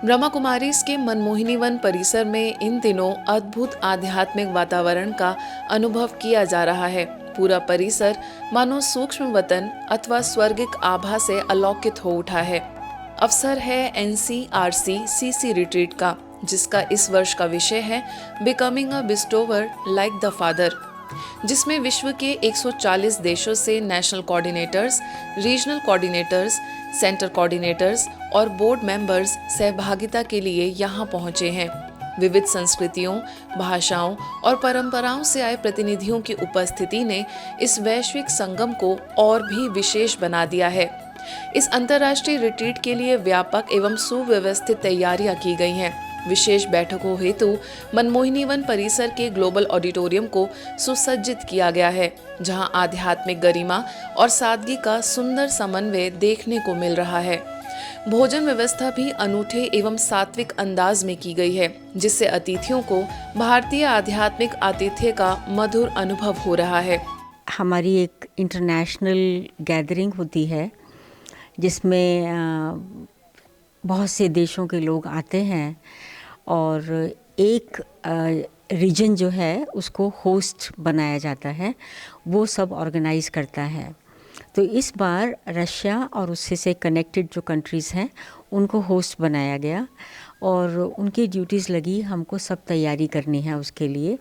ब्रह्मा कुमारीज के मनमोहिनी वन परिसर में इन दिनों अद्भुत आध्यात्मिक वातावरण का अनुभव किया जा रहा है। पूरा परिसर मानो सूक्ष्म वतन अथवा स्वर्गिक आभा से अलौकित हो उठा है। अवसर है NCRC CC रिट्रीट का, जिसका इस वर्ष का विषय है becoming a bestower like the father, जिसमें विश्व के 140 देशों से national coordinators, regional coordinators, centre coordinators और बोर्ड मेंबर्स सहभागिता के लिए यहाँ पहुँचे हैं। विविध संस्कृतियों, भाषाओं और परंपराओं से आए प्रतिनिधियों की उपस्थिति ने इस वैश्विक संगम को और भी विशेष बना दिया है। इस अंतर्राष्ट्रीय रिट्रीट के लिए व्यापक एवं सुव्यवस्थित तैयारियां की गई हैं। विशेष बैठकों हेतु मनमोहिनी वन परिसर के ग्लोबल ऑडिटोरियम को सुसज्जित किया गया है, जहां आध्यात्मिक गरिमा और सादगी का सुंदर समन्वय देखने को मिल रहा है। भोजन व्यवस्था भी अनूठे एवं सात्विक अंदाज में की गई है, जिससे अतिथियों को भारतीय आध्यात्मिक आतिथ्य का मधुर अनुभव हो रहा है। हमारी एक इंटरनेशनल गैदरिंग होती है जिसमें बहुत से देशों के लोग आते हैं और एक रीजन जो है उसको होस्ट बनाया जाता है, वो सब ऑर्गेनाइज करता है। तो इस बार रशिया और उससे से कनेक्टेड जो कंट्रीज़ हैं उनको होस्ट बनाया गया और उनकी ड्यूटीज़ लगी, हमको सब तैयारी करनी है उसके लिए।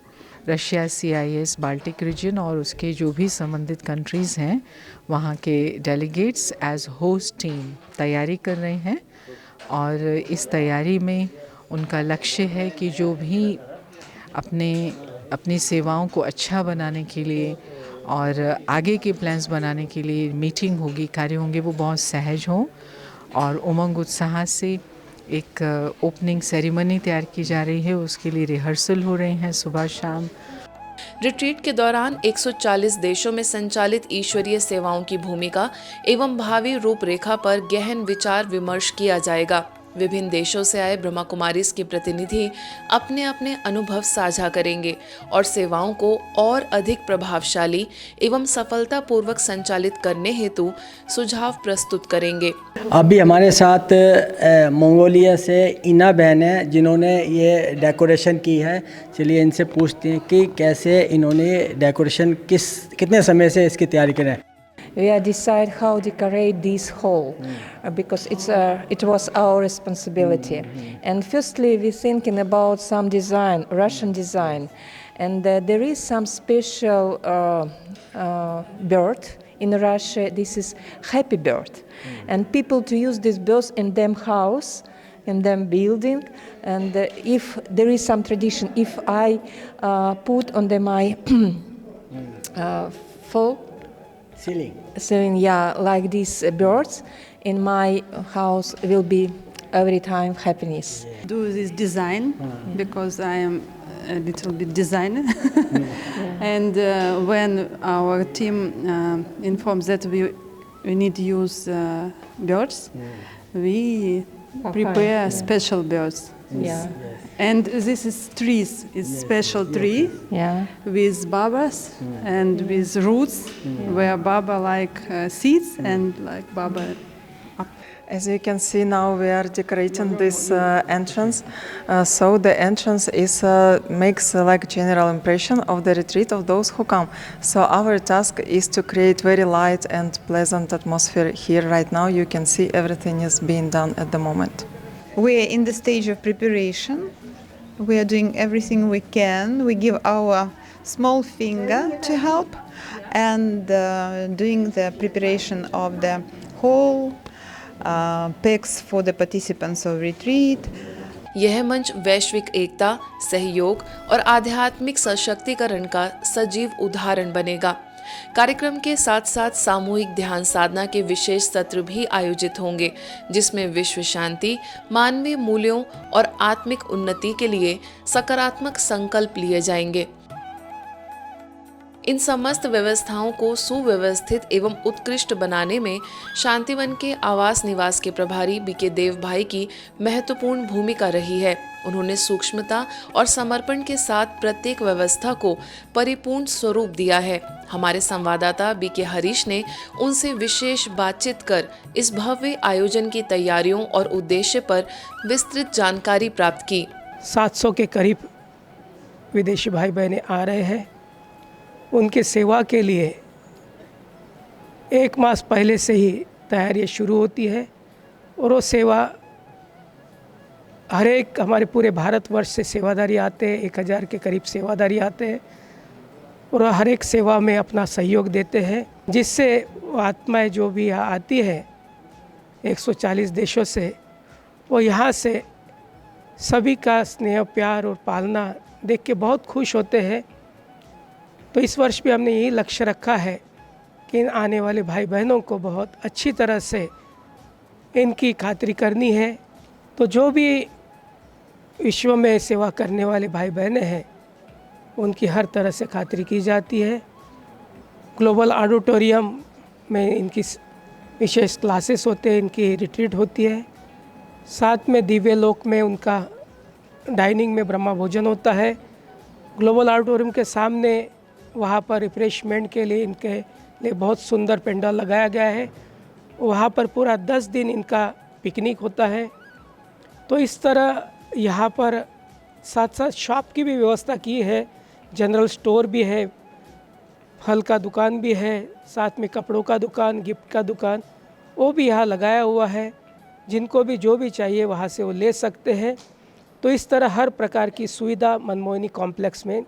रशिया, CIS, बाल्टिक रीजन और उसके जो भी संबंधित कंट्रीज़ हैं वहाँ के डेलीगेट्स एज होस्ट टीम तैयारी कर रहे हैं और इस तैयारी में उनका लक्ष्य है कि जो भी अपनी सेवाओं को अच्छा बनाने के लिए और आगे के प्लान्स बनाने के लिए मीटिंग होगी, कार्य होंगे, वो बहुत सहज हों और उमंग उत्साह से एक ओपनिंग सेरेमनी तैयार की जा रही है। उसके लिए रिहर्सल हो रहे हैं सुबह शाम। रिट्रीट के दौरान 140 देशों में संचालित ईश्वरीय सेवाओं की भूमिका एवं भावी रूपरेखा पर गहन विचार विमर्श किया जाएगा। विभिन्न देशों से आए ब्रह्मा कुमारीज के प्रतिनिधि अपने अपने अनुभव साझा करेंगे और सेवाओं को और अधिक प्रभावशाली एवं सफलतापूर्वक संचालित करने हेतु सुझाव प्रस्तुत करेंगे। अभी हमारे साथ मंगोलिया से इना बहन है जिन्होंने ये डेकोरेशन की है। चलिए इनसे पूछते हैं कि कैसे इन्होंने डेकोरेशन कितने समय से इसकी तैयारी करी है। We decide how decorate this hall because it was our responsibility. And firstly, we thinking about some design, Russian design, and there is some special bird in Russia. This is happy bird, and people to use this bird in them house, in them building. And if there is some tradition, if I put on my full ceiling, yeah, like these birds in my house will be every time happiness. Do this design because I am a little bit designer. And when our team informs that we need to use birds, we prepare special birds. Yeah. And this is trees, it's special tree with babas and with roots where baba like seeds and like baba up. As you can see now we are decorating this entrance, so the entrance is makes like general impression of the retreat of those who come. So our task is to create very light and pleasant atmosphere here right now. You can see everything is being done at the moment. We are in the stage of preparation. We are doing everything we can. We give our small finger to help and doing the preparation of the whole packs for the participants of retreat. यह मंच वैश्विक एकता, सहयोग और आध्यात्मिक सशक्तिकरण का सजीव उदाहरण बनेगा। कार्यक्रम के साथ साथ सामूहिक ध्यान साधना के विशेष सत्र भी आयोजित होंगे, जिसमें विश्व शांति, मानवीय मूल्यों और आत्मिक उन्नति के लिए सकारात्मक संकल्प लिए जाएंगे। इन समस्त व्यवस्थाओं को सुव्यवस्थित एवं उत्कृष्ट बनाने में शांतिवन के आवास निवास के प्रभारी बीके देव भाई की महत्वपूर्ण भूमिका रही है। उन्होंने सूक्ष्मता और समर्पण के साथ प्रत्येक व्यवस्था को परिपूर्ण स्वरूप दिया है। हमारे संवाददाता बीके हरीश ने उनसे विशेष बातचीत कर इस भव्य आयोजन की तैयारियों और उद्देश्य पर विस्तृत जानकारी प्राप्त की। 700 के करीब विदेशी भाई बहनें आ रहे हैं। उनके सेवा के लिए 1 मास पहले से ही तैयारियां शुरू होती है और वो सेवा हर एक हमारे पूरे भारतवर्ष से सेवादारी आते हैं। 1000 के करीब सेवादारी आते हैं और हर एक सेवा में अपना सहयोग देते हैं, जिससे वो आत्माएं जो भी यहाँ आती है 140 देशों से, वो यहाँ से सभी का स्नेह प्यार और पालना देख के बहुत खुश होते हैं। तो इस वर्ष भी हमने यही लक्ष्य रखा है कि इन आने वाले भाई बहनों को बहुत अच्छी तरह से इनकी खातिरी करनी है। तो जो भी विश्व में सेवा करने वाले भाई बहनें हैं उनकी हर तरह से खातिरी की जाती है। ग्लोबल ऑडिटोरियम में इनकी विशेष क्लासेस होते हैं, इनकी रिट्रीट होती है। साथ में दिव्य लोक में उनका डाइनिंग में ब्रह्मा भोजन होता है। ग्लोबल ऑडिटोरियम के सामने वहाँ पर रिफ्रेशमेंट के लिए इनके लिए बहुत सुंदर पेंडाल लगाया गया है। वहाँ पर पूरा 10 दिन इनका पिकनिक होता है। तो इस तरह यहाँ पर साथ साथ शॉप की भी व्यवस्था की है। जनरल स्टोर भी है, फल का दुकान भी है, साथ में कपड़ों का दुकान, गिफ्ट का दुकान, वो भी यहाँ लगाया हुआ है। जिनको भी जो भी चाहिए वहाँ से वो ले सकते हैं। तो इस तरह हर प्रकार की सुविधा मनमोहिनी कॉम्प्लेक्स में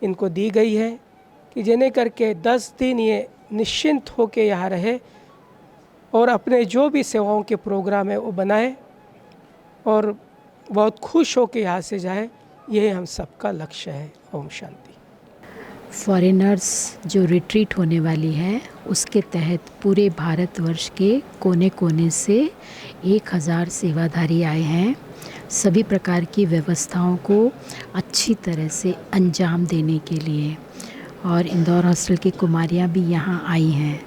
इनको दी गई है कि जिन्हें करके 10 दिन ये निश्चिंत होकर यहाँ रहे और अपने जो भी सेवाओं के प्रोग्राम है वो बनाए और बहुत खुश होकर यहाँ से जाए। यही हम सबका लक्ष्य है। ओम शांति। फॉरेनर्स जो रिट्रीट होने वाली है उसके तहत पूरे भारतवर्ष के कोने कोने से 1000 सेवाधारी आए हैं। सभी प्रकार की व्यवस्थाओं को अच्छी तरह से अंजाम देने के लिए, और इंदौर हॉस्टल की कुमारियाँ भी यहाँ आई हैं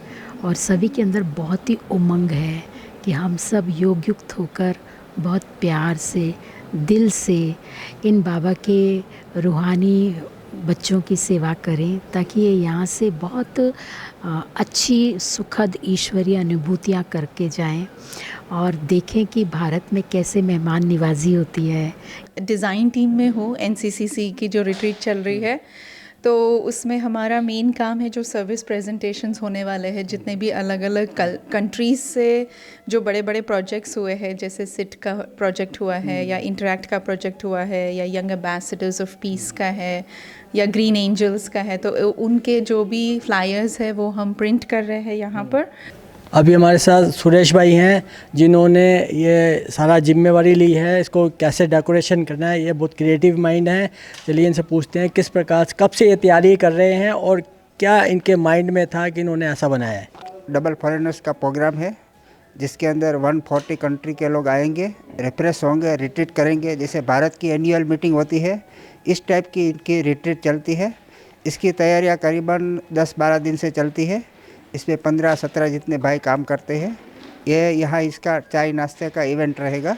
और सभी के अंदर बहुत ही उमंग है कि हम सब योगयुक्त होकर बहुत प्यार से, दिल से इन बाबा के रूहानी बच्चों की सेवा करें, ताकि ये यहाँ से बहुत अच्छी सुखद ईश्वरीय अनुभूतियाँ करके जाएं और देखें कि भारत में कैसे मेहमान निवाजी होती है। डिज़ाइन टीम में हूँ। NCCC की जो रिट्रीट चल रही है तो उसमें हमारा मेन काम है जो सर्विस प्रेजेंटेशंस होने वाले हैं, जितने भी अलग अलग कंट्रीज़ से जो बड़े बड़े प्रोजेक्ट्स हुए हैं, जैसे सिट का प्रोजेक्ट हुआ है या इंटरैक्ट का प्रोजेक्ट हुआ है या यंग एम्बेसडर्स ऑफ पीस का है या ग्रीन एंजल्स का है, तो उनके जो भी फ्लायर्स है वो हम प्रिंट कर रहे हैं यहाँ पर। अभी हमारे साथ सुरेश भाई हैं जिन्होंने ये सारा जिम्मेवारी ली है, इसको कैसे डेकोरेशन करना है। ये बहुत क्रिएटिव माइंड है। चलिए इनसे पूछते हैं किस प्रकार कब से ये तैयारी कर रहे हैं और क्या इनके माइंड में था कि इन्होंने ऐसा बनाया है। डबल फॉरेनर्स का प्रोग्राम है जिसके अंदर 140 कंट्री के लोग आएंगे, रिफ्रेश होंगे, रिट्रीट करेंगे। जैसे भारत की एनुअल मीटिंग होती है इस टाइप की इनकी रिट्रीट चलती है। इसकी तैयारियाँ करीबन 10-12 दिन से चलती है। इसमें 15-17 जितने भाई काम करते हैं। ये यहाँ इसका चाय नाश्ते का इवेंट रहेगा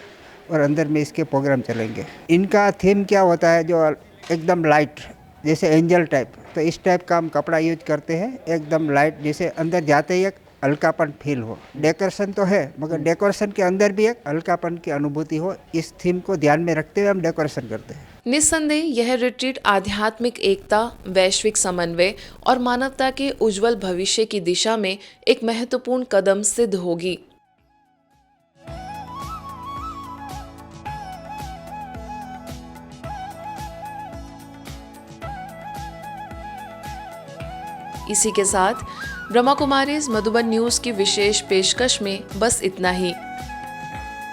और अंदर में इसके प्रोग्राम चलेंगे। इनका थीम क्या होता है, जो एकदम लाइट, जैसे एंजल टाइप, तो इस टाइप का हम कपड़ा यूज करते हैं, एकदम लाइट, जैसे अंदर जाते ही एक हल्कापन फील हो। डेकोरेशन तो है मगर डेकोरेशन के अंदर भी एक हल्कापन की अनुभूति हो, इस थीम को ध्यान में रखते हुए हम डेकोरेशन करते हैं। निस्संदेह यह रिट्रीट आध्यात्मिक एकता, वैश्विक समन्वय और मानवता के उज्जवल भविष्य की दिशा में एक महत्वपूर्ण कदम सिद्ध होगी। इसी के साथ ब्रह्मा कुमारीज मधुबन न्यूज की विशेष पेशकश में बस इतना ही।